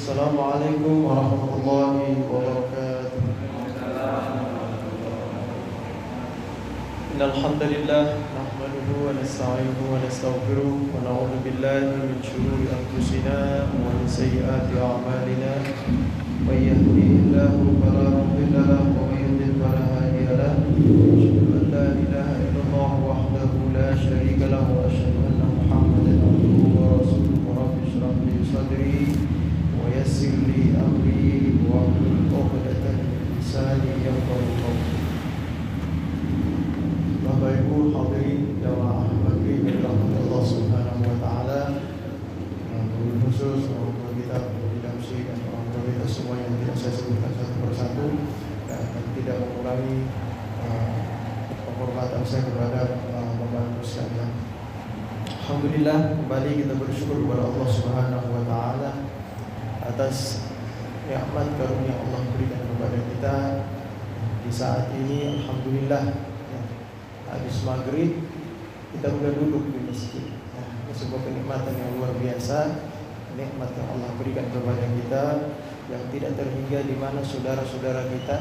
Assalamualaikum warahmatullahi wabarakatuh. Innal hamdalillah nahmaduhu wa nasta'inuhu wa nastaghfiruh wa na'udzu billahi min shururi anfusina wa min sayyiati a'malina. May yahdihillahu fala mudilla lahu wa may yudlil fala hadiya lahu. Asyhadu an la ilaha illallah wahdahu la syarika lahu wa asyhadu anna Muhammadan abduhu wa rasuluhu. Rabbi shrah li sadri yassir li amri wa hlul 'uqdatam min lisani yafqahu qawli. Bapak Ibu hadirin jamaah maghrib yang dirahmati Allah Subhanahu wa taala. Wabil khusus orang kita di Damsi dan orang tua kita semua yang tidak saya sebutkan satu persatu dan tidak mengurangi penghormatan saya kepada Bapak-Ibu sekalian. Alhamdulillah, kembali kita bersyukur kepada Allah Subhanahu wa taala atas nikmat karunia Allah berikan kepada kita di saat ini. Alhamdulillah, habis maghrib kita sudah duduk di masjid. Ini sebuah kenikmatan yang luar biasa, nikmat yang Allah berikan kepada kita yang tidak terhingga di mana saudara-saudara kita,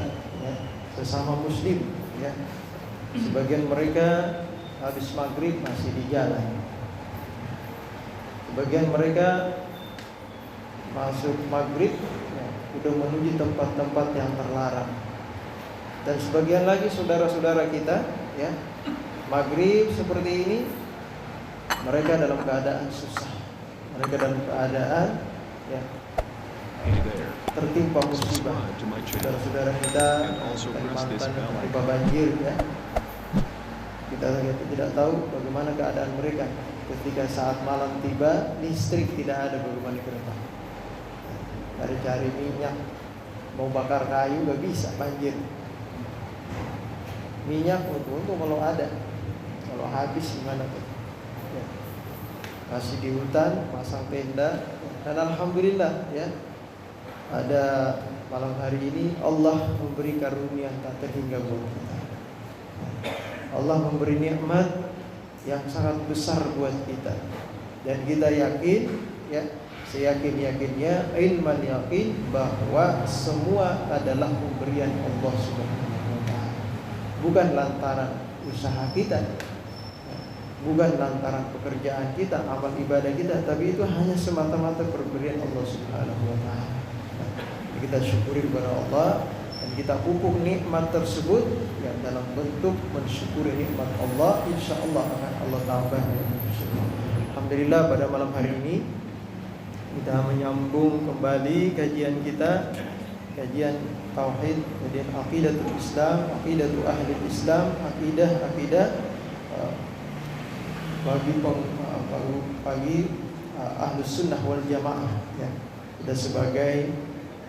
sesama muslim, sebagian mereka habis maghrib masih di jalan, sebagian mereka masuk maghrib sudah menuju tempat-tempat yang terlarang, dan sebagian lagi saudara-saudara kita maghrib seperti ini mereka dalam keadaan susah, mereka dalam keadaan tertimpa musibah. Saudara-saudara kita Kalimantan tertimpa banjir, kita tidak tahu bagaimana keadaan mereka ketika saat malam tiba, listrik tidak ada, bagaimana mereka cari minyak, mau bakar kayu gak bisa, banjir. Minyak untuk kalau ada, kalau habis gimana tuh? Masih di hutan, pasang tenda, dan alhamdulillah ada malam hari ini Allah memberi karunia tak terhingga buat kita. Allah memberi nikmat yang sangat besar buat kita, dan kita yakin, seyakin-yakinnya, ilman yakin bahwa semua adalah pemberian Allah Subhanahu wa taala. Bukan lantaran usaha kita, bukan lantaran pekerjaan kita, amal ibadah kita, tapi itu hanya semata-mata pemberian Allah Subhanahu wa taala. Kita syukuri kepada Allah dan kita pupuk nikmat tersebut dalam bentuk mensyukuri nikmat Allah. Insyaallah akan Allah tambah. Alhamdulillah, pada malam hari ini kita menyambung kembali kajian kita, kajian tauhid, kajian aqidatul Islam, aqidatul ahli Islam, akidah bagi ahlus sunnah wal jamaah. Kita sebagai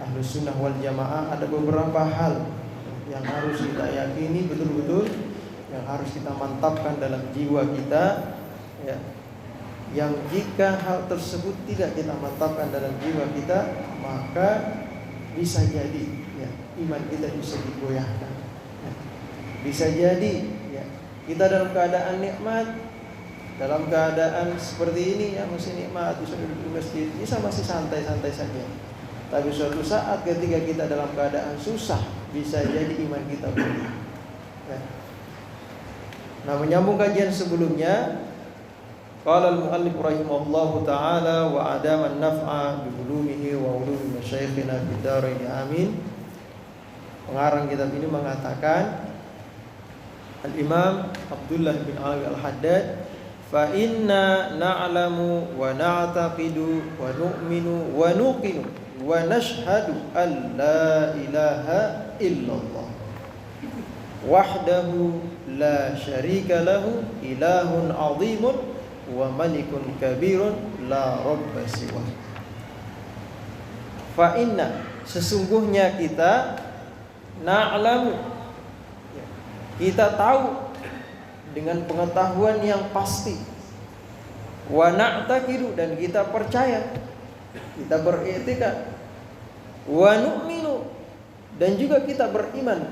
ahlus sunnah wal jamaah ada beberapa hal yang harus kita yakini betul-betul, yang harus kita mantapkan dalam jiwa kita, yang jika hal tersebut tidak kita mantapkan dalam jiwa kita, maka bisa jadi iman kita bisa digoyahkan. Bisa jadi kita dalam keadaan nikmat, dalam keadaan seperti ini masih nikmat, bisa duduk di masjid, bisa masih santai-santai saja. Tapi suatu saat ketika kita dalam keadaan susah, bisa jadi iman kita goyah. Nah, menyambung kajian sebelumnya, qala al-muallif rahimahullahu ta'ala wa adama an-naf'a bi ulumihi wa ulumi masyayikhina fid dharain amin. Pengarang kitab ini mengatakan, Al-Imam Abdullah bin Ali Al-Haddad, fa inna na'lamu wa na'taqidu wa nu'minu wa nuqinu wa nashhadu an la ilaha illallah wahdahu la syarika lahu ilahun azimun wa malikun kabirun la rabba siwa. Fa inna, sesungguhnya kita, na'lamu, kita tahu dengan pengetahuan yang pasti, wa na'taqidu, dan kita percaya, kita beriktikad, wa nu'minu, dan juga kita beriman,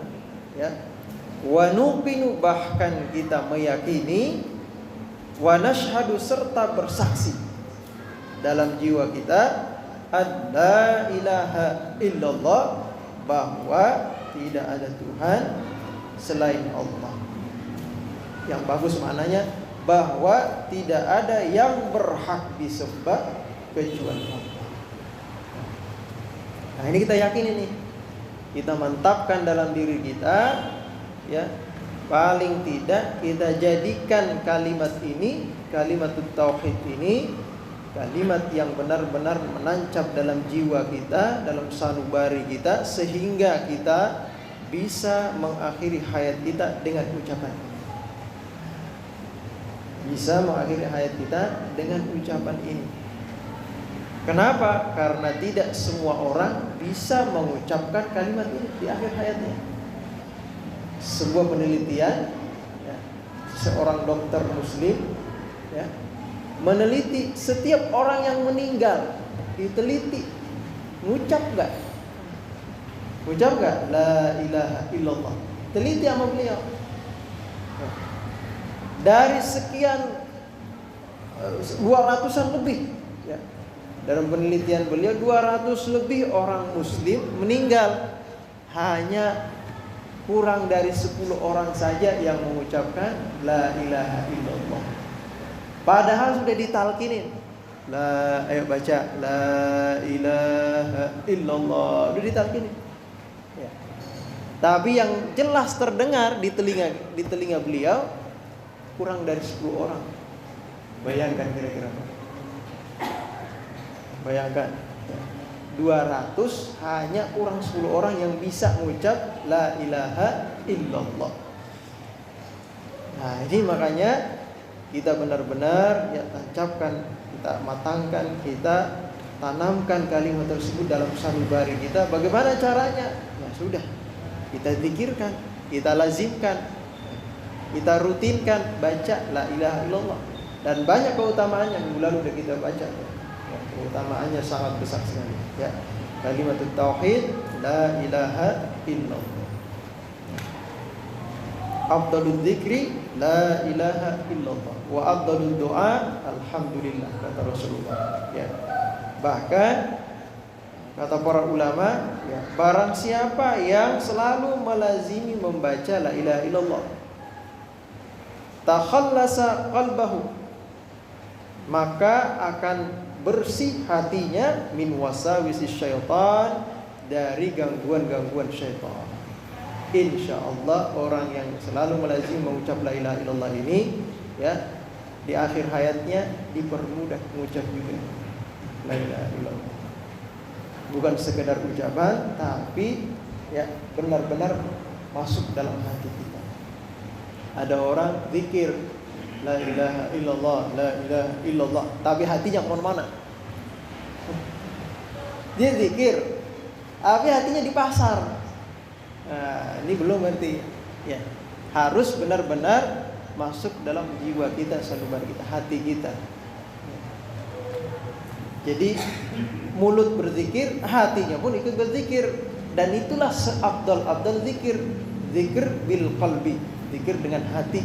wa nuqinu, bahkan kita meyakini, wa nashhadu, serta bersaksi dalam jiwa kita, la ilaha illallah, bahwa tidak ada Tuhan selain Allah. Yang bagus maknanya, bahwa tidak ada yang berhak disembah kecuali Allah. Nah, ini kita yakin ini. Kita mantapkan dalam diri kita, ya. Paling tidak kita jadikan kalimat ini, kalimat tauhid ini, kalimat yang benar-benar menancap dalam jiwa kita, dalam sanubari kita, sehingga kita bisa mengakhiri hayat kita dengan ucapan. Bisa mengakhiri hayat kita dengan ucapan ini. Kenapa? Karena tidak semua orang bisa mengucapkan kalimat ini di akhir hayatnya. Sebuah penelitian, ya, seorang dokter muslim, ya, meneliti setiap orang yang meninggal, diteliti, ngucap gak? Ngucap gak? La ilaha illallah. Teliti sama beliau. Dari sekian 200-an lebih, ya. Dalam penelitian beliau 200 lebih orang muslim meninggal, hanya kurang dari 10 orang saja yang mengucapkan la ilaha illallah. Padahal sudah ditalkinin. Ayo baca la ilaha illallah. Sudah ditalkinin. Ya. Tapi yang jelas terdengar di telinga beliau kurang dari 10 orang. Bayangkan kira-kira. Bayangkan. 200 hanya kurang 10 orang yang bisa mengucap la ilaha illallah. Nah, ini makanya kita benar-benar ya tancapkan, kita matangkan, kita tanamkan kalimat tersebut dalam sanubari kita. Bagaimana caranya? Ya sudah, kita zikirkan, kita lazimkan, kita rutinkan baca la ilaha illallah. Dan banyak keutamaannya, minggu lalu sudah kita baca. Ya, keutamaannya sangat besar sekali. Ya, kalimat tauhid la ilaha illallah. Afdalul dzikri la ilaha illallah wa afdalud doa alhamdulillah, kata Rasulullah. Ya. Bahkan kata para ulama, ya, barang siapa yang selalu melazimi membaca la ilaha illallah, takhallasa qalbahu, maka akan bersih hatinya min wasawisis syaitan, dari gangguan-gangguan syaitan. Insyaallah orang yang selalu melazim mengucap la ilaha illallah ini, ya, di akhir hayatnya dipermudah mengucap juga la ilaha illallah. Bukan sekedar ucapan, tapi ya benar-benar masuk dalam hati kita. Ada orang zikir la ilaha illallah, la ilaha illallah, tapi hatinya kemana-mana. Dia zikir, tapi hatinya di pasar. Nah, ini belum berarti, ya. Harus benar-benar masuk dalam jiwa kita, sanubari kita, hati kita. Jadi mulut berzikir, hatinya pun ikut berzikir, dan itulah seabdal zikir, zikir bil qalbi, zikir dengan hati.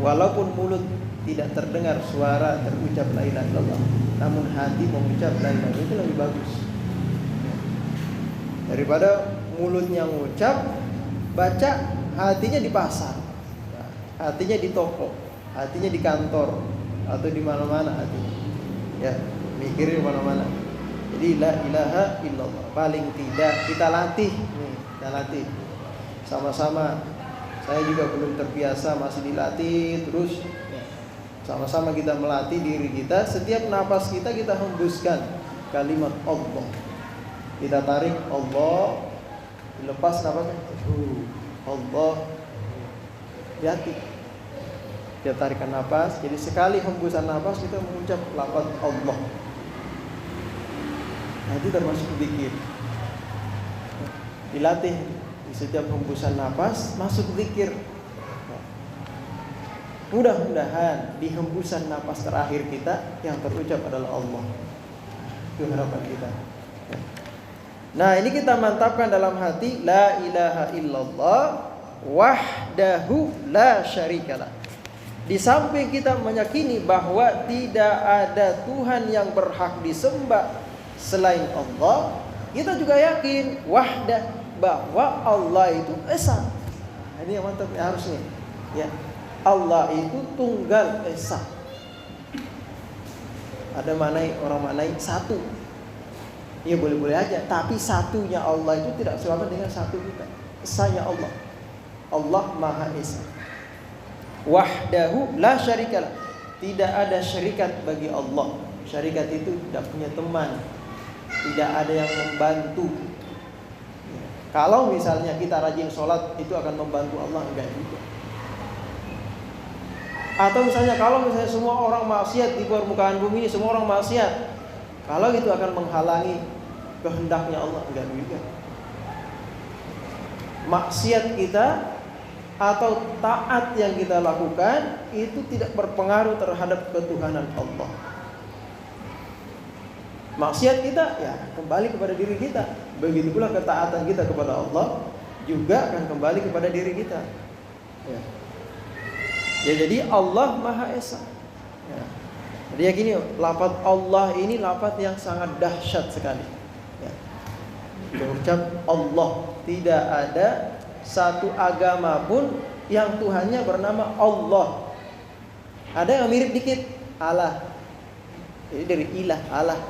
Walaupun mulut tidak terdengar suara terucap la ilaha illallah, namun hati mengucap la ilaha illallah, itu lebih bagus daripada mulutnya mengucap, baca, hatinya di pasar, hatinya di toko, hatinya di kantor, atau di mana-mana hatinya, ya, mikirin mana-mana. Jadi la ilaha illallah paling tidak kita latih, nih, kita latih sama-sama. Saya juga belum terbiasa, masih dilatih terus, ya. Sama-sama kita melatih diri kita. Setiap napas kita hembuskan kalimat Allah. Kita tarik Allah, dilepas napasnya Allah. Hati. Kita tarikan napas. Jadi sekali hembusan napas kita mengucap lafaz Allah. Nah, itu termasuk zikir. Dilatih. Di setiap hembusan napas masuk zikir. Mudah-mudahan di hembusan napas terakhir kita yang terucap adalah Allah. Itu harapan kita. Nah, ini kita mantapkan dalam hati la ilaha illallah wahdahu la syarikalah. Di samping kita meyakini bahwa tidak ada Tuhan yang berhak disembah selain Allah, kita juga yakin wahdah, bahwa Allah itu esa. Ini yang mantap harusnya. Ya, Allah itu tunggal esa. Ada orang manai satu. Ya boleh-boleh aja, tapi satunya Allah itu tidak sama dengan satu kita. Esanya Allah. Allah Maha Esa. Wahdahu la syarikalah. Tidak ada syarikat bagi Allah. Syarikat itu tidak punya teman. Tidak ada yang membantu. Kalau misalnya kita rajin sholat, itu akan membantu Allah, enggak juga. Atau misalnya kalau misalnya semua orang maksiat di permukaan bumi ini, semua orang maksiat, kalau itu akan menghalangi kehendaknya Allah, enggak juga. Maksiat kita atau taat yang kita lakukan itu tidak berpengaruh terhadap ketuhanan Allah. Maksiat kita ya kembali kepada diri kita. Begitu pula ketaatan kita kepada Allah juga akan kembali kepada diri kita. Ya. Ya, jadi Allah Maha Esa. Ya. Jadi yakini lafaz Allah ini lafaz yang sangat dahsyat sekali. Ya. Berucap Allah, tidak ada satu agama pun yang Tuhannya bernama Allah. Ada yang mirip dikit, Allah. Jadi dari ilah, Allah.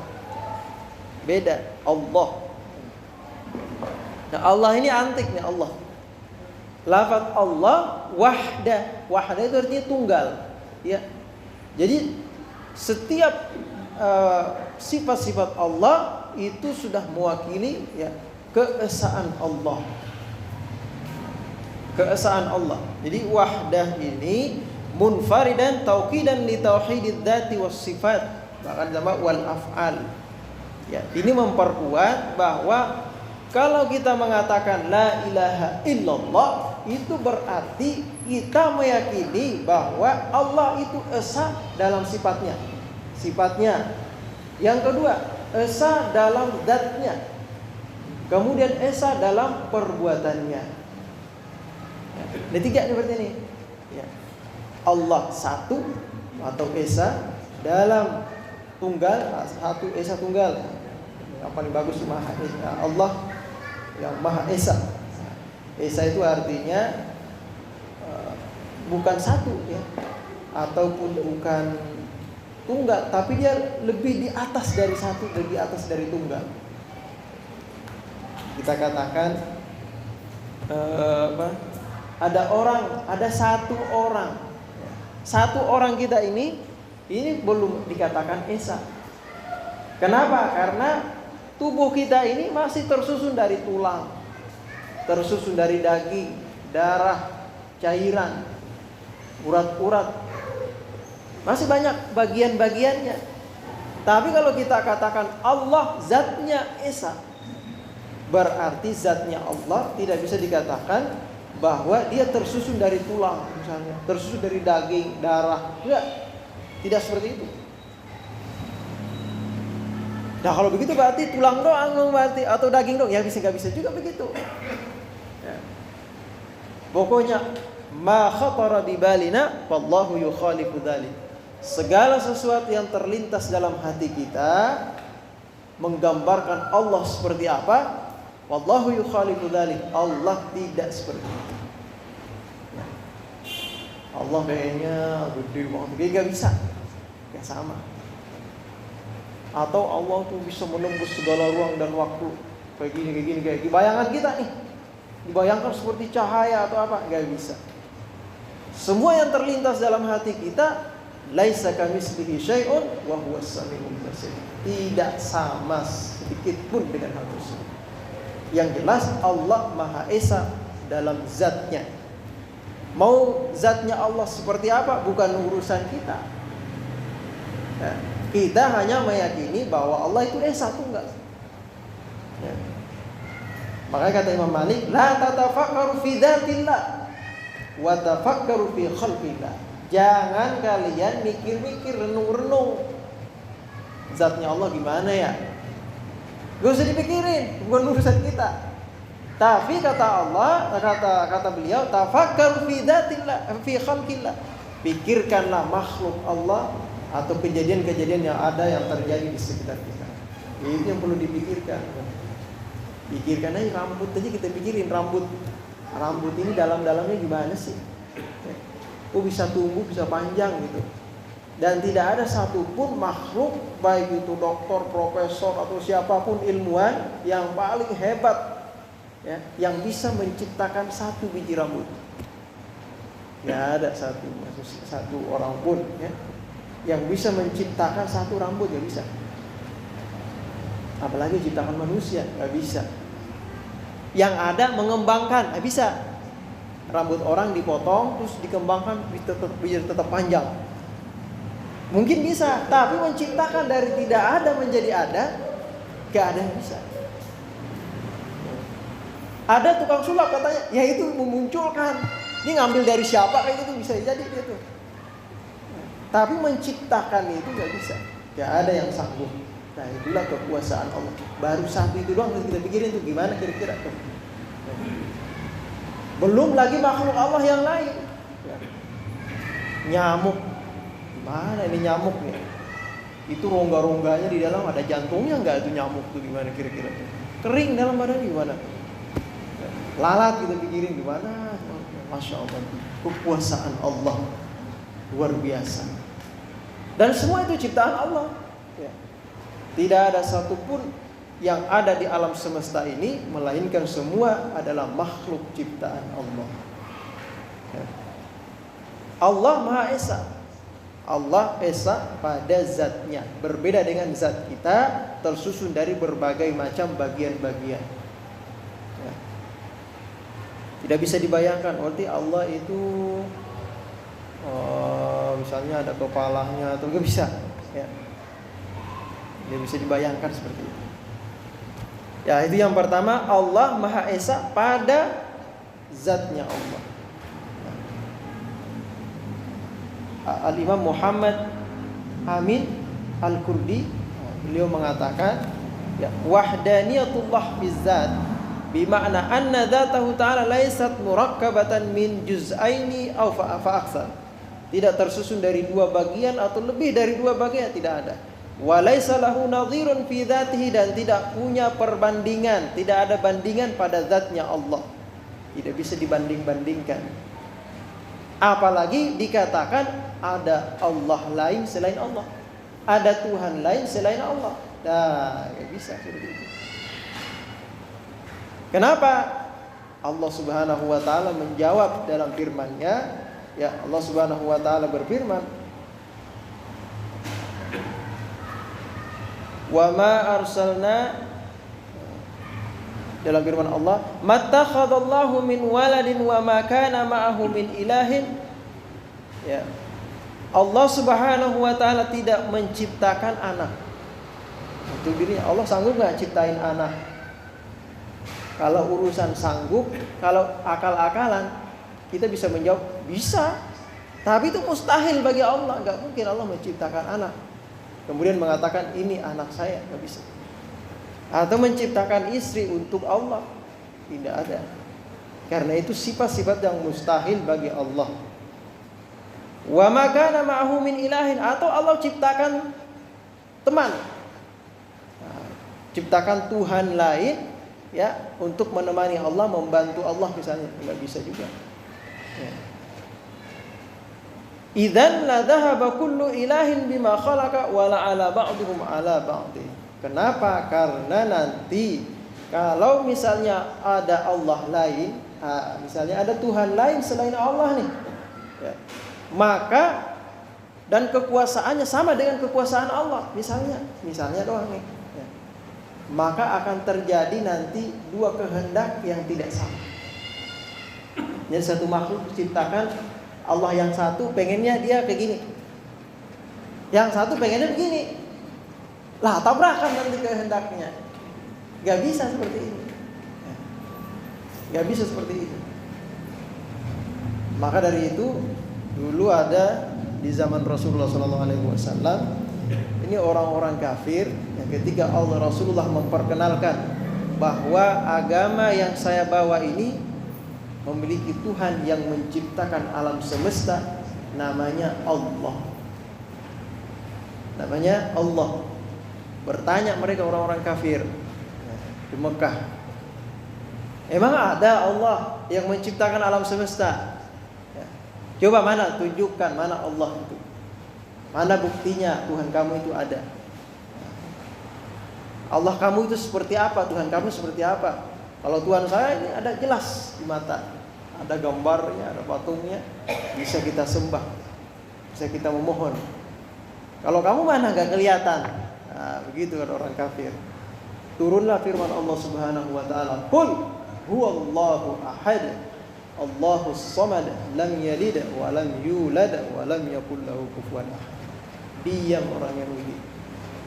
Beda, Allah. Nah, Allah ini antiknya Allah. Lafaz Allah wahdah. Wahdah itu artinya tunggal. Ya. Jadi setiap sifat-sifat Allah itu sudah mewakili ya keesaan Allah. Keesaan Allah. Jadi wahdah ini munfaridan tauqidan li tauhidid dzati was sifat, bahkan sama wal af'al. Ya, ini memperkuat bahwa kalau kita mengatakan la ilaha illallah, itu berarti kita meyakini bahwa Allah itu esa dalam sifatnya. Sifatnya. Yang kedua, esa dalam zatnya. Kemudian esa dalam perbuatannya. Ada tiga seperti ini. Ya. Allah satu atau esa dalam tunggal, satu esa tunggal. Yang paling bagus Maha Esa. Allah yang Maha Esa. Esa itu artinya bukan satu ya, ataupun bukan tunggal, tapi dia lebih di atas dari satu, lebih atas dari tunggal. Kita katakan ada satu orang kita ini belum dikatakan Esa. Kenapa? Karena tubuh kita ini masih tersusun dari tulang, tersusun dari daging, darah, cairan, urat-urat. Masih banyak bagian-bagiannya. Tapi kalau kita katakan Allah zatnya Esa, berarti zatnya Allah tidak bisa dikatakan bahwa dia tersusun dari tulang misalnya, tersusun dari daging, darah. Tidak seperti itu. Nah kalau begitu berarti tulang doang berarti, atau daging doang, ya nggak bisa juga begitu. Ya. Pokoknya ma khatara bi balina wallahu yukhalifu dzalik. Segala sesuatu yang terlintas dalam hati kita menggambarkan Allah seperti apa, wallahu yukhalifu dzalik. Allah tidak seperti itu. Ya. Allah kayaknya gede banget, nggak bisa, nggak sama. Atau Allah tuh bisa menembus segala ruang dan waktu, kayak gini. Bayangan kita nih dibayangkan seperti cahaya atau apa, nggak bisa. Semua yang terlintas dalam hati kita, laisa kamitslihi syai'un wa huwas samiul basir. Tidak sama sedikit pun dengan hal tersebut. Yang jelas Allah Maha Esa dalam zatnya. Mau zatnya Allah seperti apa bukan urusan kita. Ya. Kita hanya meyakini bahwa Allah itu Esa tunggal. Ya. Makanya kata Imam Malik, la tatafakkaru fi dzatillah wa tafakkaru fi khalqillah. Jangan kalian mikir-mikir, renung-renung zatnya Allah gimana ya. Gak usah dipikirin, bukan urusan kita. Tapi kata Allah, kata beliau, tafakkaru fi dzatillah fi khalqillah. Pikirkanlah makhluk Allah atau kejadian-kejadian yang ada yang terjadi di sekitar kita. Itu yang perlu dipikirkan. Pikirkan aja rambut aja, kita pikirin rambut ini dalam-dalamnya gimana sih? Oh bisa tumbuh, bisa panjang gitu. Dan tidak ada satupun makhluk, baik itu dokter, profesor atau siapapun ilmuwan yang paling hebat, ya, yang bisa menciptakan satu biji rambut. Tidak ada satu orang pun, ya, yang bisa menciptakan satu rambut, nggak bisa. Apalagi ciptakan manusia, nggak bisa. Yang ada mengembangkan, nggak bisa. Rambut orang dipotong terus dikembangkan biar tetap panjang. Mungkin bisa, tapi menciptakan dari tidak ada menjadi ada, nggak ada yang bisa. Ada tukang sulap katanya, ya itu memunculkan. Ini ngambil dari siapa kayak gitu bisa jadi gitu. Tapi menciptakan itu nggak bisa, nggak ada yang sanggup. Nah itulah kekuasaan Allah. Baru satu itu doang kita pikirin tuh gimana kira-kira tuh. Belum lagi makhluk Allah yang lain. Nyamuk, mana ini nyamuk nih? Itu rongga-rongganya di dalam ada jantungnya nggak itu nyamuk tuh gimana kira-kira tuh? Kering dalam badan gimana? Lalat kita pikirin gimana? Masya Allah, kekuasaan Allah luar biasa. Dan semua itu ciptaan Allah. Tidak ada satupun yang ada di alam semesta ini melainkan semua adalah makhluk ciptaan Allah. Allah Maha Esa. Allah Esa pada zatnya, berbeda dengan zat kita, tersusun dari berbagai macam bagian-bagian. Tidak bisa dibayangkan, berarti Allah itu misalnya ada kepalanya atau nggak bisa, ya. Tidak bisa dibayangkan seperti itu. Ya itu yang pertama, Allah Maha Esa pada zatnya Allah. Al-Imam Muhammad Amin Al-Kurdi, beliau mengatakan, ya, wahdaniyatullah bizzat bima'na anna dzatahu ta'ala laysat murakkabatan min juz'aini aw fa'aksar. Tidak tersusun dari dua bagian atau lebih dari dua bagian, tidak ada. Wa laysa lahu nadhirun fi dzatihi, dan tidak punya perbandingan, tidak ada bandingan pada zatnya Allah. Tidak bisa dibanding-bandingkan. Apalagi dikatakan ada Allah lain selain Allah, ada Tuhan lain selain Allah. Nah, nggak bisa seperti itu. Kenapa? Allah Subhanahu wa taala menjawab dalam firman-Nya, ya, Allah Subhanahu wa taala berfirman, wa ma arsalna, dalam firman Allah, mattakhadallahu min waladin wa ma kana ma'ahu min ilahin. Ya. Allah Subhanahu wa taala tidak menciptakan anak. Untuk dirinya, Allah sanggup enggak ciptain anak? Kalau urusan sanggup, kalau akal-akalan, kita bisa menjawab bisa. Tapi itu mustahil bagi Allah, enggak mungkin Allah menciptakan anak. Kemudian mengatakan ini anak saya, enggak bisa. Atau menciptakan istri untuk Allah, tidak ada. Karena itu sifat-sifat yang mustahil bagi Allah. Wa ma kana ma'ahu min ilahin, atau Allah ciptakan teman, ciptakan Tuhan lain, ya, untuk menemani Allah, membantu Allah misalnya, enggak bisa juga. Ya. Idzan la dhahaba kullu ilahin bima khalaqa wa la ala ba'dihum ala ba'dih. Kenapa? Karena nanti kalau misalnya ada Allah lain, misalnya ada Tuhan lain selain Allah nih, ya, maka dan kekuasaannya sama dengan kekuasaan Allah, misalnya doang nih, ya, maka akan terjadi nanti dua kehendak yang tidak sama. Jadi satu makhluk diciptakan, Allah yang satu pengennya dia kayak gini, yang satu pengennya begini. Lah tabrakan nanti kehendaknya. Gak bisa seperti ini. Gak bisa seperti itu. Maka dari itu dulu ada di zaman Rasulullah SAW, ini orang-orang kafir yang ketika Allah Rasulullah memperkenalkan bahwa agama yang saya bawa ini memiliki Tuhan yang menciptakan alam semesta, namanya Allah. Namanya Allah. Bertanya mereka orang-orang kafir di Mekah, emang ada Allah yang menciptakan alam semesta? Coba mana, tunjukkan mana Allah itu. Mana buktinya Tuhan kamu itu ada? Allah kamu itu seperti apa? Tuhan kamu seperti apa? Kalau Tuhan saya ini ada jelas di mata, ada gambarnya, ada patungnya, bisa kita sembah, bisa kita memohon. Kalau kamu mana nggak kelihatan? Nah, begitu kan orang kafir. Turunlah firman Allah Subhanahu wa taala, "Qul huwallahu ahad, Allahus samad, lam yalid wa lam yulad wa lam yakul lahu kufuwan ahad." Diam orang Yahudi.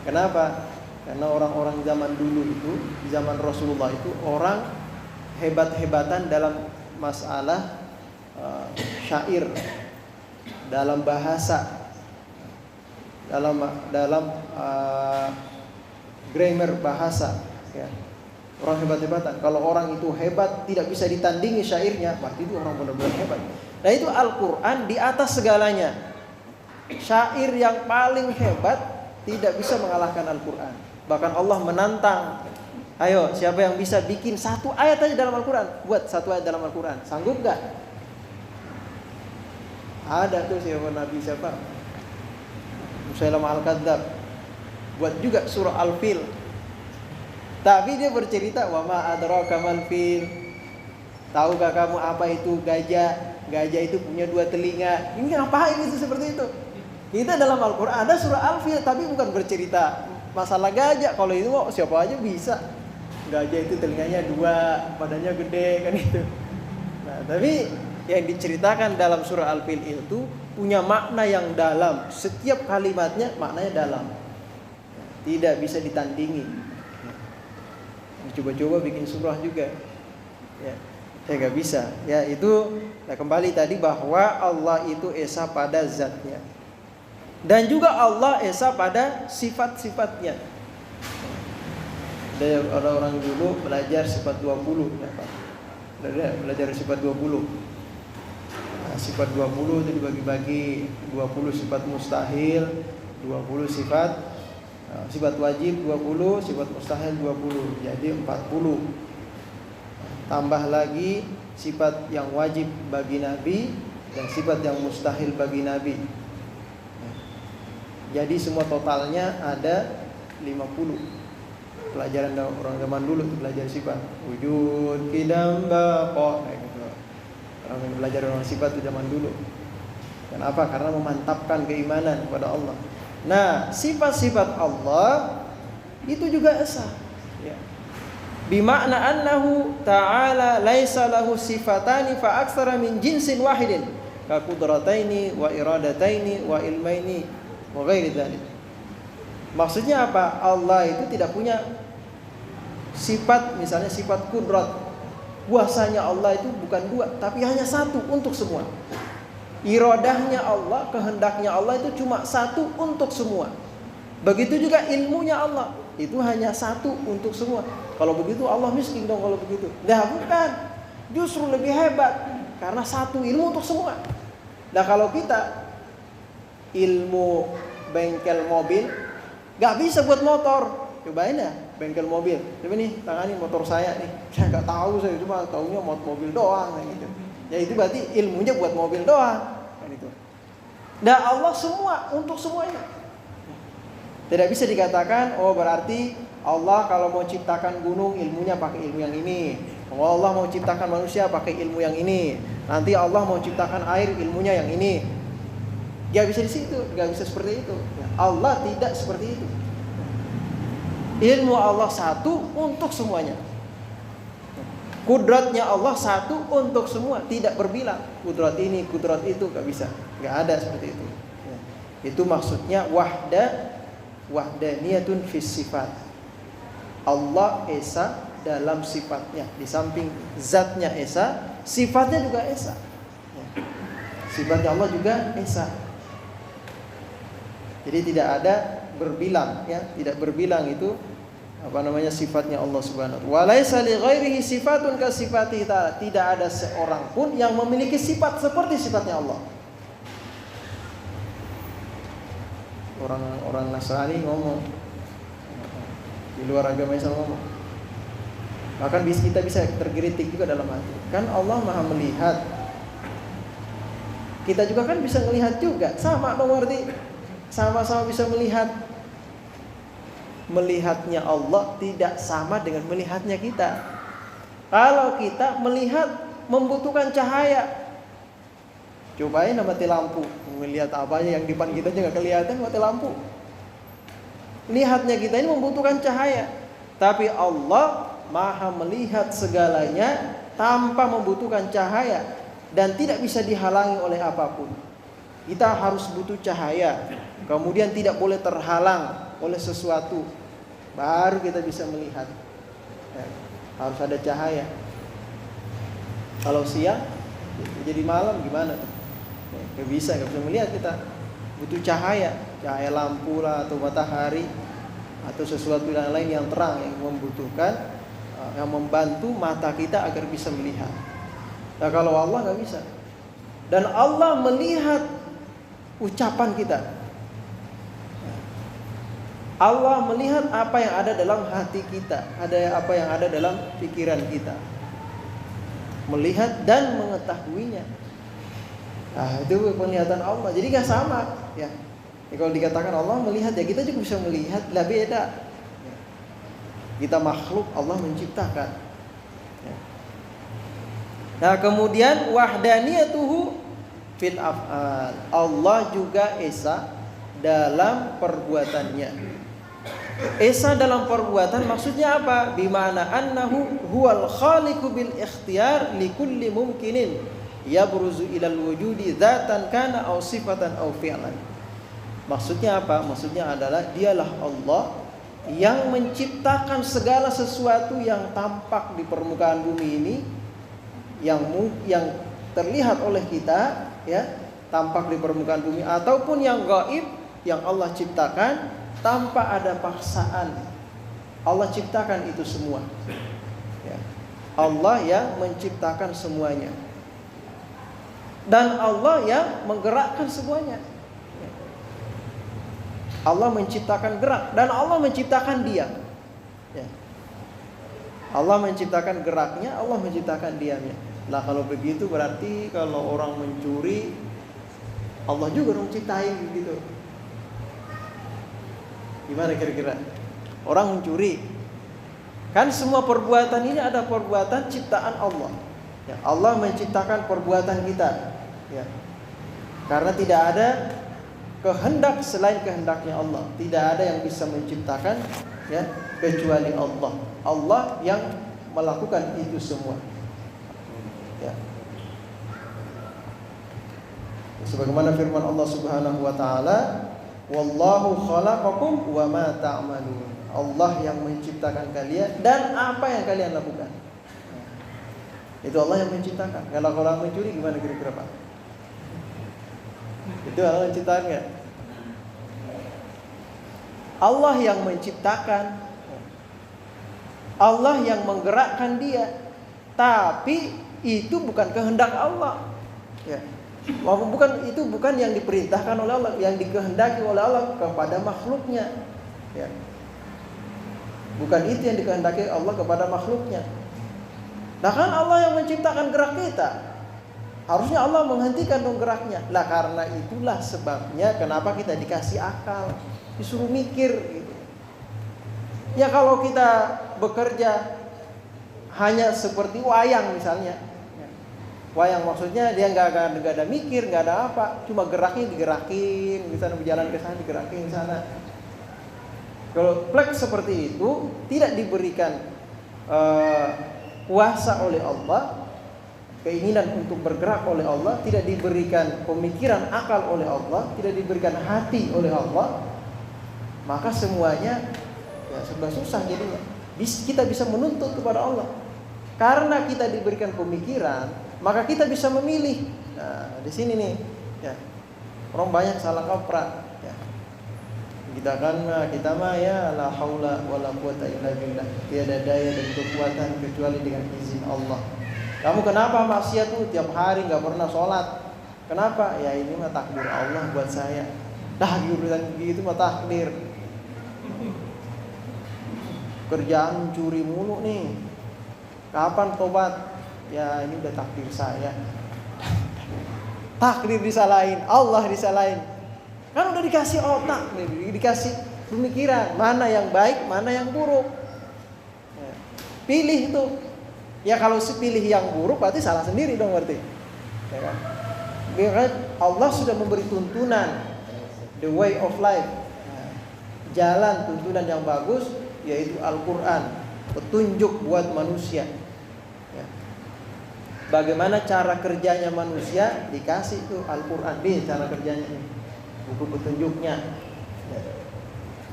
Kenapa? Karena orang-orang zaman dulu itu, di zaman Rasulullah itu, orang hebat-hebatan dalam masalah syair, dalam bahasa, dalam grammar bahasa, ya. Orang hebat-hebatan. Kalau orang itu hebat, tidak bisa ditandingi syairnya, berarti itu orang benar-benar hebat. Nah, itu Al-Quran di atas segalanya. Syair yang paling hebat tidak bisa mengalahkan Al-Quran. Bahkan Allah menantang, ayo siapa yang bisa bikin satu ayat aja dalam Al-Quran, buat satu ayat dalam Al-Quran. Sanggup gak? Ada tuh siapa Nabi siapa, Musailamah Al-Kadzab, buat juga surah Al-Fil. Tapi dia bercerita, wa ma adraka mal fil, tahukah kamu apa itu gajah? Gajah itu punya 2 telinga. Ini ngapain itu seperti itu? Kita dalam Al-Quran ada surah Al-Fil, tapi bukan bercerita masalah gajah. Kalau itu siapa aja bisa. Gajah itu telinganya 2, badannya gede kan itu. Nah, tapi yang diceritakan dalam surah Al-Fil itu punya makna yang dalam. Setiap kalimatnya maknanya dalam, tidak bisa ditandingi. Coba-coba bikin surah juga, ya, saya nggak bisa. Ya itu. Nah, kembali tadi bahwa Allah itu esa pada zatnya, dan juga Allah esa pada sifat-sifatnya. Ada orang dulu belajar sifat 20, ya Pak. Belajar sifat 20. Nah, sifat 20 itu dibagi-bagi, 20 sifat mustahil, 20 sifat sifat wajib 20, sifat mustahil 20. Jadi 40. Tambah lagi sifat yang wajib bagi Nabi dan sifat yang mustahil bagi Nabi. Jadi semua totalnya ada 50. Pelajaran orang zaman dulu itu belajar sifat wujud, qidam, baqa, kayak gitu. Orang yang belajar orang sifat itu zaman dulu. Kenapa? Karena memantapkan keimanan kepada Allah. Nah, sifat-sifat Allah itu juga esa, ya. Bima'na annahu ta'ala laisa lahu sifatani fa aktsara min jinsin wahidin ka qudrataini wa iradataini wa ilmaini wa ghairi dzalik. Maksudnya apa? Allah itu tidak punya sifat, misalnya sifat kudrat. Kuasanya Allah itu bukan 2, tapi hanya 1 untuk semua. Iradahnya Allah, kehendaknya Allah itu cuma 1 untuk semua. Begitu juga ilmunya Allah, itu hanya 1 untuk semua. Kalau begitu Allah miskin dong kalau begitu. Nah, bukan. Justru lebih hebat karena 1 ilmu untuk semua. Nah, kalau kita ilmu bengkel mobil, gak bisa buat motor. Cobain ya bengkel mobil. Coba nih tangani motor saya nih. Saya gak tahu, saya cuma taunya mobil doang kayak gitu. Ya itu berarti ilmunya buat mobil doang kan itu. Nah, Allah semua untuk semuanya. Tidak bisa dikatakan oh berarti Allah kalau mau ciptakan gunung ilmunya pakai ilmu yang ini. Kalau Allah mau ciptakan manusia pakai ilmu yang ini. Nanti Allah mau ciptakan air ilmunya yang ini. Gak bisa di situ, gak bisa seperti itu. Allah tidak seperti itu. Ilmu Allah 1 untuk semuanya. Kudratnya Allah 1 untuk semua, tidak berbilang. Kudrat ini, kudrat itu, gak bisa. Gak ada seperti itu. Itu maksudnya wahdaniyatun fis sifat. Allah esa dalam sifatnya. Di samping zatnya esa, sifatnya juga esa. Sifatnya Allah juga esa. Jadi tidak ada berbilang, ya, tidak berbilang itu sifatnya Allah Subhanahu wa taala. Wa laisa li ghairihi sifatun ka sifatihi ta'ala. Tidak ada seorang pun yang memiliki sifat seperti sifatnya Allah. Orang Nasrani ngomong di luar agama Islam ngomong. Bahkan kita bisa tergelitik juga dalam hati. Kan Allah Maha melihat. Kita juga kan bisa melihat juga. Sama dong berarti. Sama-sama bisa melihat. Melihatnya Allah tidak sama dengan melihatnya kita. Kalau kita melihat membutuhkan cahaya. Cobain mati lampu, melihat apa aja yang di depan kita juga kelihatan, mati lampu. Lihatnya kita ini membutuhkan cahaya. Tapi Allah Maha melihat segalanya tanpa membutuhkan cahaya dan tidak bisa dihalangi oleh apapun. Kita harus butuh cahaya, kemudian tidak boleh terhalang oleh sesuatu, baru kita bisa melihat. Ya, harus ada cahaya. Kalau siang jadi malam gimana tuh? Gak bisa melihat, kita butuh cahaya lampu lah atau matahari atau sesuatu yang lain yang terang yang membutuhkan, yang membantu mata kita agar bisa melihat. Nah kalau Allah nggak bisa. Dan Allah melihat ucapan kita. Allah melihat apa yang ada dalam hati kita, ada apa yang ada dalam pikiran kita. Melihat dan mengetahuinya. Nah itu penglihatan Allah. Jadi gak sama ya. Kalau dikatakan Allah melihat, ya kita juga bisa melihat, lah beda ya. Kita makhluk, Allah menciptakan ya. Nah kemudian wahdaniyatuhu fil af'al. Allah juga esa dalam perbuatannya. Esa dalam perbuatan maksudnya apa? Bimana annahu huwal khaliqu bil ikhtiyar likulli mumkinin yabruzu ilal wujudi dzatan kana aw sifatan aw fi'lan. Maksudnya apa? Maksudnya adalah dialah Allah yang menciptakan segala sesuatu yang tampak di permukaan bumi ini, yang terlihat oleh kita ya, tampak di permukaan bumi, ataupun yang gaib yang Allah ciptakan tanpa ada paksaan. Allah ciptakan itu semua ya. Allah yang menciptakan semuanya. Dan Allah yang menggerakkan semuanya. Allah menciptakan gerak dan Allah menciptakan diam. Ya. Allah menciptakan geraknya, Allah menciptakan diamnya. Nah kalau begitu berarti kalau orang mencuri, Allah juga dong ciptain gitu. Gimana kira-kira? Orang mencuri, kan semua perbuatan ini ada perbuatan ciptaan Allah. Ya, Allah menciptakan perbuatan kita. Ya. Karena tidak ada kehendak selain kehendaknya Allah. Tidak ada yang bisa menciptakan ya kecuali Allah. Allah yang melakukan itu semua. Ya. Sebagaimana firman Allah Subhanahu wa taala, "Wallahu khalaqakum wa ma ta'malun." Allah yang menciptakan kalian dan apa yang kalian lakukan. Itu Allah yang menciptakan. Kalau orang mencuri gimana kira-kira Pak? Itu Allah menciptakan nggak? Allah yang menciptakan, Allah yang menggerakkan dia. Tapi itu bukan kehendak Allah. Ya. Bukan yang diperintahkan oleh Allah, yang dikehendaki oleh Allah kepada makhluknya. Ya. Bukan itu yang dikehendaki Allah kepada makhluknya. Nah kan Allah yang menciptakan gerak kita, harusnya Allah menghentikan dong geraknya. Lah karena itulah sebabnya kenapa kita dikasih akal, disuruh mikir gitu. Ya kalau kita bekerja hanya seperti wayang misalnya, wayang maksudnya dia nggak ada mikir, nggak ada apa, cuma geraknya digerakin, misalnya berjalan ke sana digerakin ke sana. Kalau plek seperti itu tidak diberikan kuasa oleh Allah, keinginan untuk bergerak oleh Allah, tidak diberikan pemikiran akal oleh Allah, tidak diberikan hati oleh Allah, maka semuanya ya serba susah jadinya. Kita bisa menuntut kepada Allah. Karena kita diberikan pemikiran, maka kita bisa memilih. Nah, di sini nih, ya. Orang banyak salah kaprah, ya. Kita mah ya la haula wala quwata illa billah. Tiada daya dan kekuatan kecuali dengan izin Allah. Kamu kenapa maksiat tuh tiap hari enggak pernah sholat? Kenapa? Ya ini mah takdir Allah buat saya. Dah urusan gitu mah takdir. kerjaan curi mulu nih, kapan tobat? Ya ini udah takdir saya. Takdir disalahin, Allah disalahin. Kan udah dikasih otak, dikasih pemikiran, mana yang baik, mana yang buruk. Ya. Pilih tuh. Ya kalau pilih yang buruk berarti salah sendiri dong berarti. Ya kan? Allah sudah memberi tuntunan, the way of life. Nah, jalan tuntunan yang bagus yaitu Al-Quran, petunjuk buat manusia. Ya. Bagaimana cara kerjanya manusia, dikasih tuh Al-Quran. Nih cara kerjanya nih, buku petunjuknya. Ya.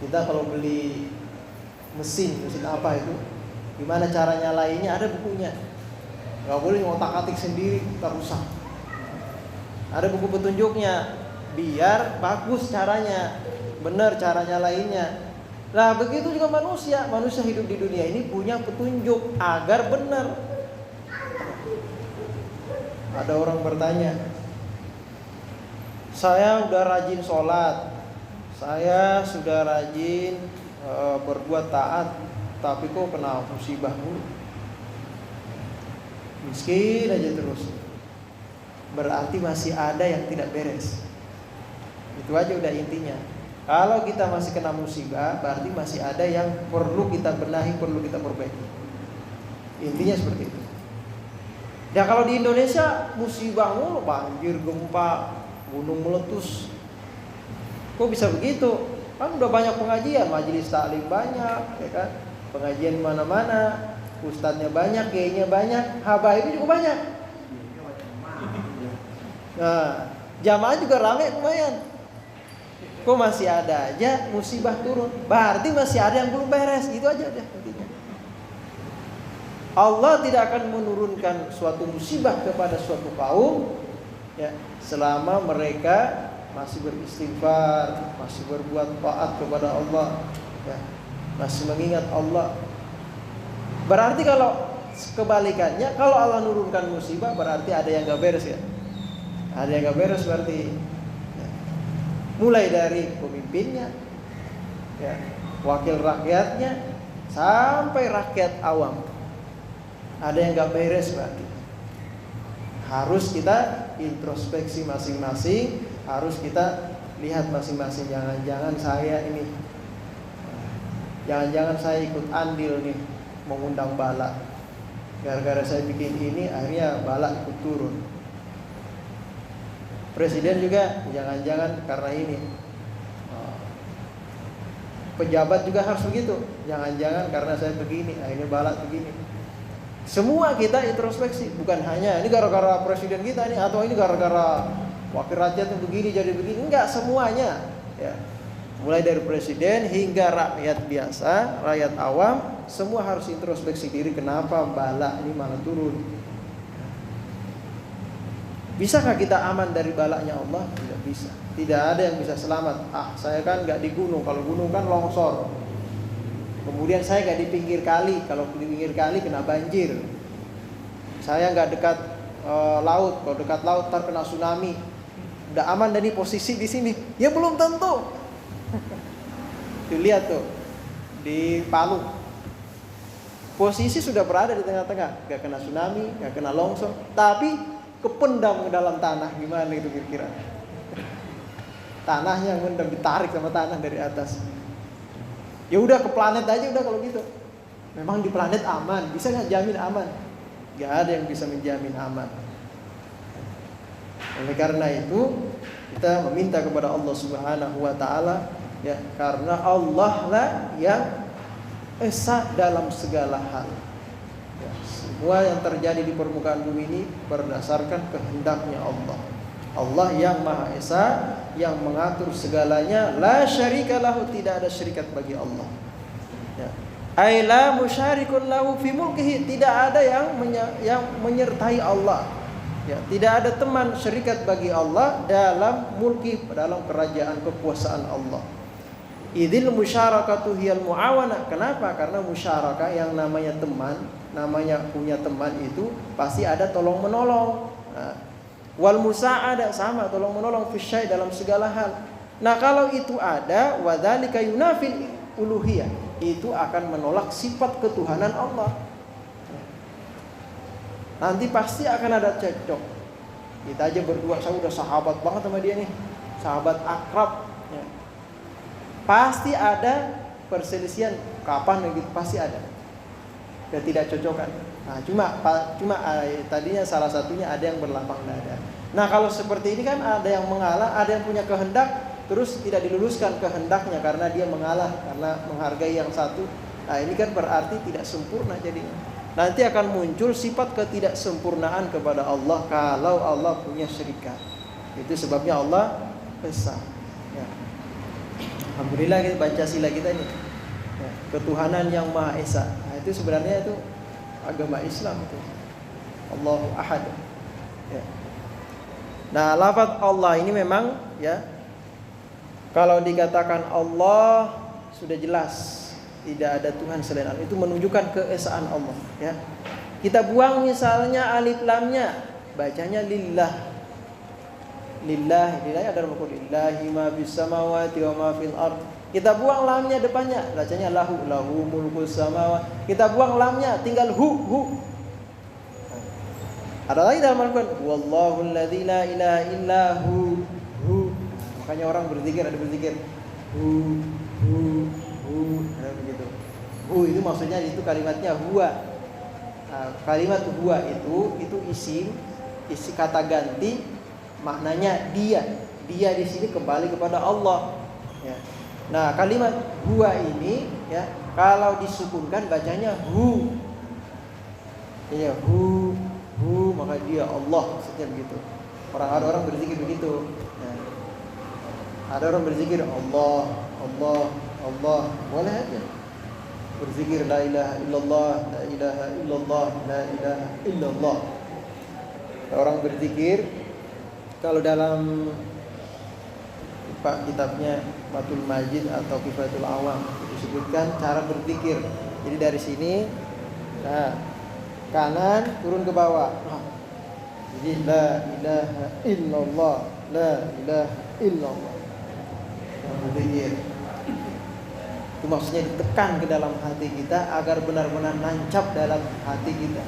Kita kalau beli mesin apa itu, gimana cara nyalainnya, ada bukunya. Gak boleh ngotak-atik sendiri, rusak. Ada buku petunjuknya, biar bagus caranya, benar cara nyalainnya. Nah begitu juga manusia hidup di dunia ini punya petunjuk agar benar. Ada orang bertanya, saya udah rajin sholat, saya sudah rajin berbuat taat, tapi kok kena musibah mulu, miskin aja terus. Berarti masih ada yang tidak beres. Itu aja udah intinya. Kalau kita masih kena musibah, berarti masih ada yang perlu kita benahi, perlu kita perbaiki. Intinya seperti itu. Ya kalau di Indonesia musibah mulu, banjir, gempa, gunung meletus. Kok bisa begitu? Kan udah banyak pengajian, majelis taklim banyak, ya kan? Pengajian di mana-mana, ustadznya banyak, kiainya banyak, habaibnya juga banyak. Nah, jamaah juga ramai lumayan. Kok masih ada aja musibah turun? Berarti masih ada yang belum beres. Itu aja deh intinya. Allah tidak akan menurunkan suatu musibah kepada suatu kaum ya, selama mereka masih beristighfar, masih berbuat taat kepada Allah ya, masih mengingat Allah. Berarti kalau kebalikannya, kalau Allah nurunkan musibah berarti ada yang gak beres ya. Ada yang gak beres berarti ya. Mulai dari pemimpinnya ya, wakil rakyatnya, sampai rakyat awam. Ada yang gak beres berarti. Harus kita introspeksi masing-masing, harus kita lihat masing-masing. Jangan-jangan saya ini, jangan-jangan saya ikut andil nih, mengundang bala. Gara-gara saya bikin ini, akhirnya bala ikut turun. Presiden juga jangan-jangan karena ini. Pejabat juga harus begitu. Jangan-jangan karena saya begini, akhirnya bala begini. Semua kita introspeksi, bukan hanya ini gara-gara presiden kita nih, atau ini gara-gara wakil rakyat yang begini jadi begini. Enggak, semuanya ya. Mulai dari presiden hingga rakyat biasa, rakyat awam, semua harus introspeksi diri, kenapa bala ini malah turun. Bisakah kita aman dari balanya Allah? Tidak bisa. Tidak ada yang bisa selamat. Saya kan gak di gunung, kalau gunung kan longsor. Kemudian saya gak di pinggir kali, kalau di pinggir kali kena banjir. Saya gak dekat laut, kalau dekat laut ntar kena tsunami. Udah aman dari posisi di sini? Ya belum tentu. Dilihat tuh di Palu, posisi sudah berada di tengah-tengah, gak kena tsunami, gak kena longsor, tapi kependam ke dalam tanah. Gimana itu kira-kira? Tanahnya mendam, ditarik sama tanah dari atas. Ya udah ke planet aja udah kalau gitu. Memang di planet aman, bisa nggak jamin aman? Gak ada yang bisa menjamin aman. Oleh karena itu kita meminta kepada Allah Subhanahu wa taala ya, karena Allah lah yang esa dalam segala hal. Ya, semua yang terjadi di permukaan bumi ini berdasarkan kehendaknya Allah. Allah yang Maha Esa, yang mengatur segalanya. La syarika lahu, tidak ada syarikat bagi Allah. Ya. Ai la musyarikun lahu fi mulkihi, tidak ada yang menyertai Allah. Ya, tidak ada teman syarikat bagi Allah dalam mulki, dalam kerajaan kekuasaan Allah. Idil musyarakatu hiyal muawana. Kenapa? Karena musyarakah, yang namanya teman, namanya punya teman itu pasti ada tolong menolong. Nah, wal musa'ada sama, tolong menolong fisyai dalam segala hal. Nah kalau itu ada, wadzalika yunafil uluhiyah. itu akan menolak sifat ketuhanan Allah. Nanti pasti akan ada cekcok. Kita aja berdua, saya udah sahabat banget sama dia nih, sahabat akrab. Ya. Pasti ada perselisihan, kapan gitu pasti ada. Ketidakcocokan. Nah, cuma tadinya salah satunya ada yang berlapang dada. Nah, kalau seperti ini kan ada yang mengalah, ada yang punya kehendak, terus tidak diluluskan kehendaknya karena dia mengalah, karena menghargai yang satu. Nah, ini kan berarti tidak sempurna jadinya. Nanti akan muncul sifat ketidaksempurnaan kepada Allah kalau Allah punya syarikat. Itu sebabnya Allah esa. Ya. Alhamdulillah kita Pancasila kita ini. Ya, ketuhanan yang Maha Esa. Nah, itu sebenarnya itu agama Islam itu. Allahu Ahad. Ya. Nah, lafaz Allah ini memang ya, kalau dikatakan Allah sudah jelas tidak ada Tuhan selain Allah, itu menunjukkan keesaan Allah ya. Kita buang misalnya alif lamnya, bacanya lillah. Lillah ada dalam Al-Qur'an, lillahi ma fis samawati wa ma fil ard. Kita buang lamnya depannya, bacanya lahu, lahu mulkus samawati. Kita buang lamnya, tinggal hu. Ada lagi dalam Al-Qur'an, wallahu alladzi la ilaha illa hu. Makanya orang berzikir, ada berzikir hu, ada begitu. Hu itu maksudnya itu kalimatnya huwa. Nah, kalimat huwa itu isi kata ganti, maknanya dia. Dia di sini kembali kepada Allah. Ya. Nah, kalimat huwa ini ya, kalau disukunkan bacanya hu. Iya, hu, maka dia Allah, maksudnya begitu. Ada orang berzikir begitu. Ya. Ada orang berzikir Allah, boleh aja. Berzikir la ilaha illallah, la ilaha illallah, la ilaha illallah. Orang berzikir, kalau dalam kitabnya Fathul Majid atau Kifayatul Awam disebutkan cara berzikir. Jadi dari sini, nah, kanan turun ke bawah. Jadi la ilaha illallah, la ilaha illallah. Berzikir itu maksudnya ditekan ke dalam hati kita agar benar-benar nancap dalam hati kita,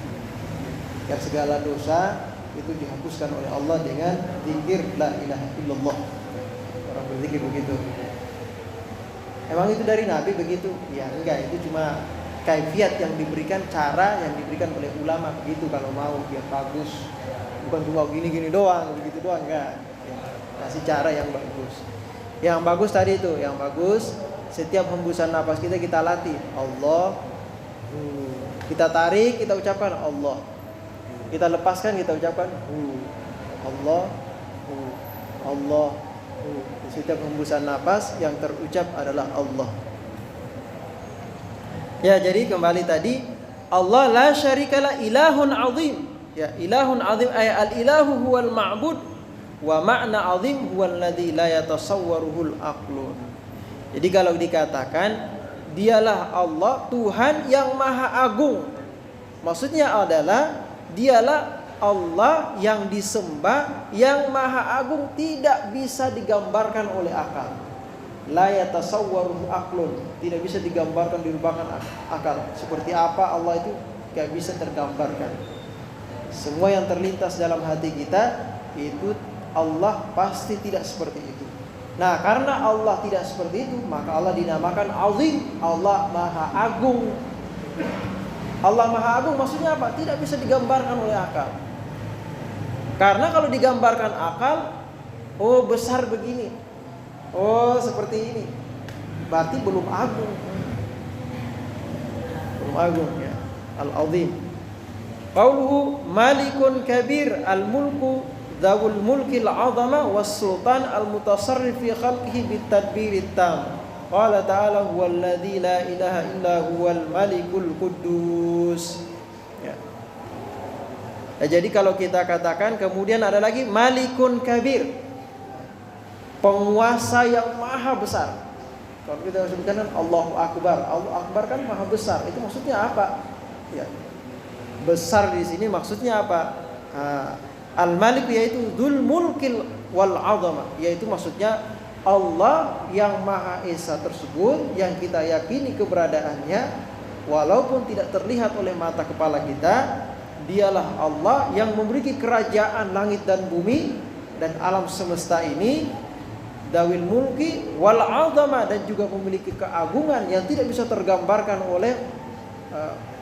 agar segala dosa itu dihapuskan oleh Allah dengan zikir la ilaha illallah. Orang berzikir begitu. Emang itu dari Nabi begitu? Ya enggak, itu cuma kaifiat yang diberikan, cara yang diberikan oleh ulama begitu. Kalau mau biar bagus, bukan cuma gini-gini doang, begitu doang, enggak ya, kasih cara yang bagus. Yang bagus tadi itu, yang bagus setiap hembusan napas kita latih Allah. Kita tarik, kita ucapkan Allah. Kita lepaskan, kita ucapkan Allah. Allah. Setiap hembusan napas yang terucap adalah Allah. Ya, jadi kembali tadi, Allah la syarikalah, ilahun azim. Ya, ilahun azim ay al-ilahu huwal ma'bud wa ma'na azim huwal ladzi la yatasawwaruhul aqlun. Jadi kalau dikatakan dialah Allah, Tuhan yang maha agung, maksudnya adalah dialah Allah yang disembah, yang maha agung, tidak bisa digambarkan oleh akal. La yatasawwaruhu aqlun, tidak bisa digambarkan, dirubahkan akal. Seperti apa Allah itu tidak bisa tergambarkan. Semua yang terlintas dalam hati kita itu Allah pasti tidak seperti itu. Nah, karena Allah tidak seperti itu, maka Allah dinamakan azim, Allah maha agung. Allah maha agung maksudnya apa? Tidak bisa digambarkan oleh akal. Karena kalau digambarkan akal, oh besar begini, oh seperti ini, berarti belum agung. Belum agung ya. Al-azim. Qauluhu malikun kabir, al-mulku dzawul mulkil azama was sultan al-mutasarrif fi khalqihi bitadbirit tam. Qala ta'ala huwallazi la ilaha illa huwal malikul quddus. Ya. Ya, jadi kalau kita katakan kemudian ada lagi malikun kabir, penguasa yang maha besar. Kalau kita sebutkan Allahu Akbar, Allah Akbar kan maha besar. Itu maksudnya apa? Ya. Besar di sini maksudnya apa? Al-Malik yaitu dzul mulkil wal azama, yaitu maksudnya Allah yang Maha Esa tersebut, yang kita yakini keberadaannya walaupun tidak terlihat oleh mata kepala kita, dialah Allah yang memiliki kerajaan langit dan bumi dan alam semesta ini, dawil mulki wal azama, dan juga memiliki keagungan yang tidak bisa tergambarkan oleh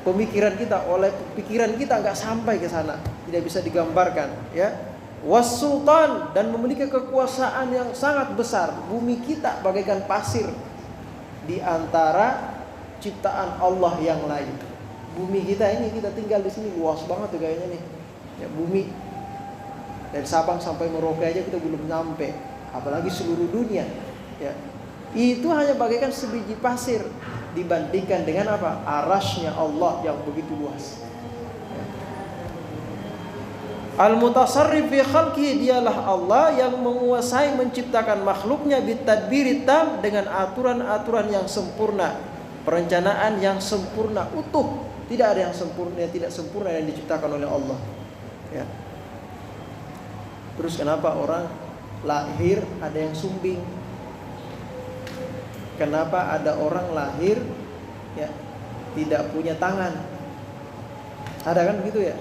pemikiran kita, oleh pikiran kita nggak sampai ke sana, tidak bisa digambarkan, ya. Wasultan, dan memiliki kekuasaan yang sangat besar. Bumi kita bagaikan pasir di antara ciptaan Allah yang lain. Bumi kita ini, kita tinggal di sini luas banget tuh kayaknya nih. Ya, bumi dari Sabang sampai Merauke aja kita belum nyampe, apalagi seluruh dunia. Ya, itu hanya bagaikan sebiji pasir dibandingkan dengan apa? Arasy-Nya Allah yang begitu luas. Al-mutasarrif fi khalqihi, dialah Allah yang menguasai menciptakan makhluknya bitadbiri tam, dengan aturan-aturan yang sempurna, perencanaan yang sempurna, utuh. Tidak ada yang sempurna, tidak sempurna yang diciptakan oleh Allah. Ya. Terus kenapa orang lahir ada yang sumbing? Kenapa ada orang lahir ya tidak punya tangan? Ada kan begitu ya?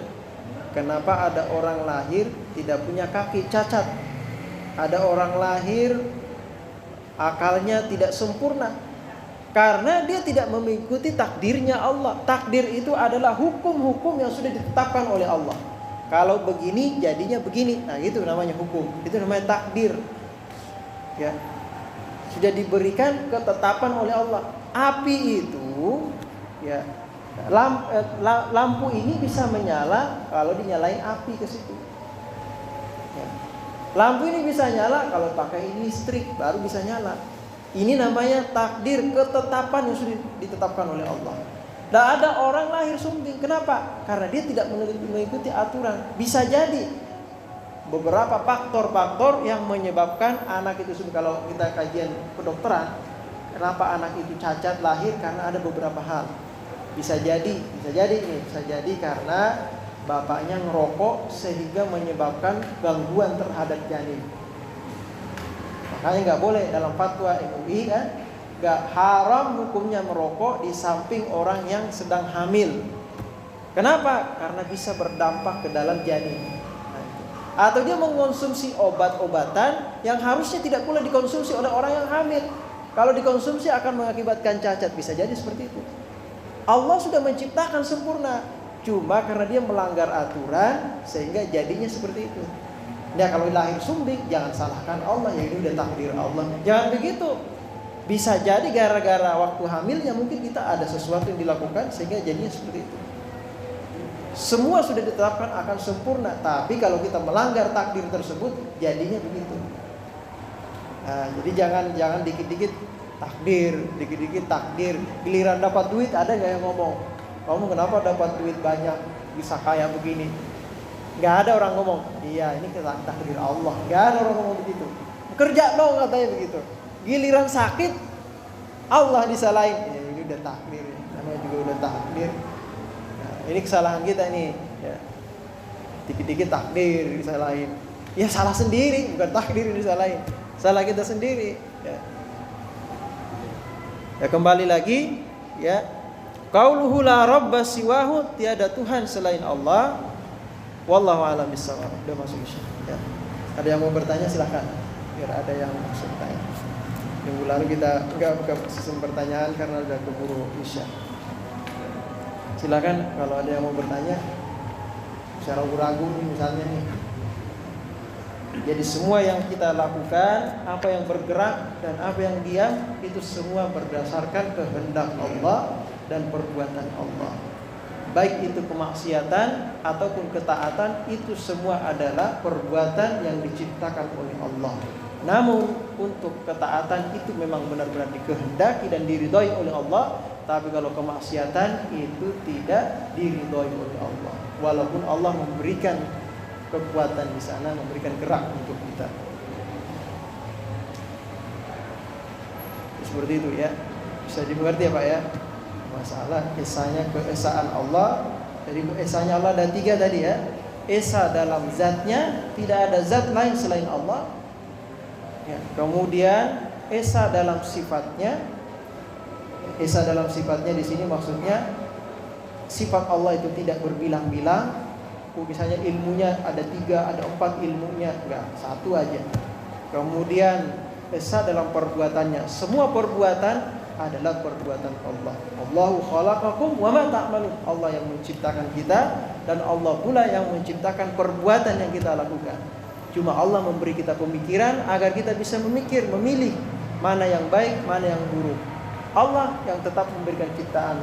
Kenapa ada orang lahir tidak punya kaki, cacat? Ada orang lahir akalnya tidak sempurna, karena dia tidak mengikuti takdirnya Allah. Takdir itu adalah hukum-hukum yang sudah ditetapkan oleh Allah. Kalau begini jadinya begini. Nah, itu namanya hukum. Itu namanya takdir. Ya. Sudah diberikan ketetapan oleh Allah. Api itu ya, lampu ini bisa menyala kalau dinyalain api ke situ. Ya. Lampu ini bisa nyala kalau pakai listrik, baru bisa nyala. Ini namanya takdir, ketetapan yang sudah ditetapkan oleh Allah. Tidak ada orang lahir sumbing. Kenapa? Karena dia tidak mengikuti aturan. Bisa jadi beberapa faktor-faktor yang menyebabkan anak itu sumbing. Kalau kita kajian kedokteran, kenapa anak itu cacat lahir? Karena ada beberapa hal. Bisa jadi karena bapaknya ngerokok sehingga menyebabkan gangguan terhadap janin. Makanya nggak boleh dalam fatwa MUI kan, nggak haram hukumnya merokok di samping orang yang sedang hamil. Kenapa? Karena bisa berdampak ke dalam janin. Atau dia mengkonsumsi obat-obatan yang harusnya tidak boleh dikonsumsi oleh orang yang hamil. Kalau dikonsumsi akan mengakibatkan cacat, bisa jadi seperti itu. Allah sudah menciptakan sempurna, cuma karena dia melanggar aturan sehingga jadinya seperti itu. Nah, kalau lahir sumbing jangan salahkan Allah, ya ini udah takdir Allah. Jangan begitu. Bisa jadi gara-gara waktu hamilnya mungkin kita ada sesuatu yang dilakukan sehingga jadinya seperti itu. Semua sudah ditetapkan akan sempurna, tapi kalau kita melanggar takdir tersebut jadinya begitu. Nah, jadi jangan dikit-dikit takdir. Giliran dapat duit ada nggak yang ngomong, kamu kenapa dapat duit banyak bisa kaya begini? Nggak ada orang ngomong, iya ini takdir Allah. Nggak ada orang ngomong begitu. Kerja dong katanya begitu. Giliran sakit Allah disalahin, ya ini udah takdir, namanya juga udah takdir. Nah, ini kesalahan kita nih, ya. Dikit-dikit takdir disalahin. Ya salah sendiri, bukan takdir disalahin. Salah kita sendiri. Ya. Ya, kembali lagi ya, qauluhu la rabba siwahu, tiada Tuhan selain Allah. Wallahu a'lam bishawab. Udah masuk isya ya. Ada yang mau bertanya silahkan, biar ada yang masuk bertanya. Minggu lalu kita enggak buka sistem pertanyaan karena udah keburu isya. Silakan kalau ada yang mau bertanya. Saya ragu-ragu nih misalnya nih. Jadi semua yang kita lakukan, apa yang bergerak dan apa yang diam, itu semua berdasarkan kehendak Allah dan perbuatan Allah. Baik itu kemaksiatan ataupun ketaatan, itu semua adalah perbuatan yang diciptakan oleh Allah. Namun untuk ketaatan itu memang benar-benar dikehendaki dan diridhoi oleh Allah. Tapi kalau kemaksiatan itu tidak diridhoi oleh Allah. Walaupun Allah memberikan kekuatan di sana, memberikan gerak untuk kita. Seperti itu ya. Bisa dimengerti ya Pak ya. Masalah esanya keesaan Allah. Jadi esanya Allah ada 3 tadi ya. Esa dalam zatnya, tidak ada zat lain selain Allah. Ya. Kemudian esa dalam sifatnya. Esa dalam sifatnya di sini maksudnya sifat Allah itu tidak berbilang-bilang. Misalnya ilmunya ada 3, ada 4 ilmunya, enggak, 1 aja. Kemudian esa dalam perbuatannya, semua perbuatan adalah perbuatan Allah. Allahu khalaqakum wa ma ta'malun. Allah yang menciptakan kita dan Allah pula yang menciptakan perbuatan yang kita lakukan. Cuma Allah memberi kita pemikiran agar kita bisa memikir, memilih mana yang baik, mana yang buruk. Allah yang tetap memberikan ciptaan,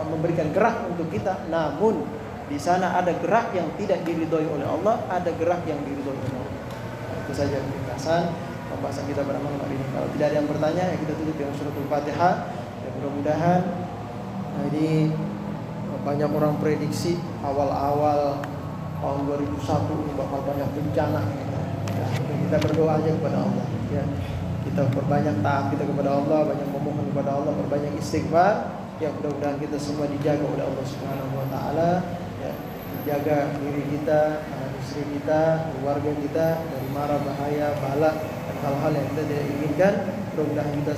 memberikan gerak untuk kita. Namun di sana ada gerak yang tidak diridhoi oleh Allah, ada gerak yang diridhoi oleh Allah. Itu saja ringkasan pembahasan kita pada malam hari ini. Kalau tidak ada yang bertanya, ya kita tutup dengan suratul Fatihah. Ya, mudah-mudahan ini banyak orang prediksi awal-awal tahun 2001 ini bakal banyak bencana. Ya, kita berdoa aja kepada Allah. Ya, kita perbanyak taat kita kepada Allah, banyak memohon kepada Allah, perbanyak istighfar. Ya, mudah-mudahan kita semua dijaga oleh Allah Subhanahu wa taala. Ya, dijaga diri kita, istri kita, keluarga kita dari mara bahaya, bala dan hal-hal yang kita tidak inginkan. Mudah-mudahan kita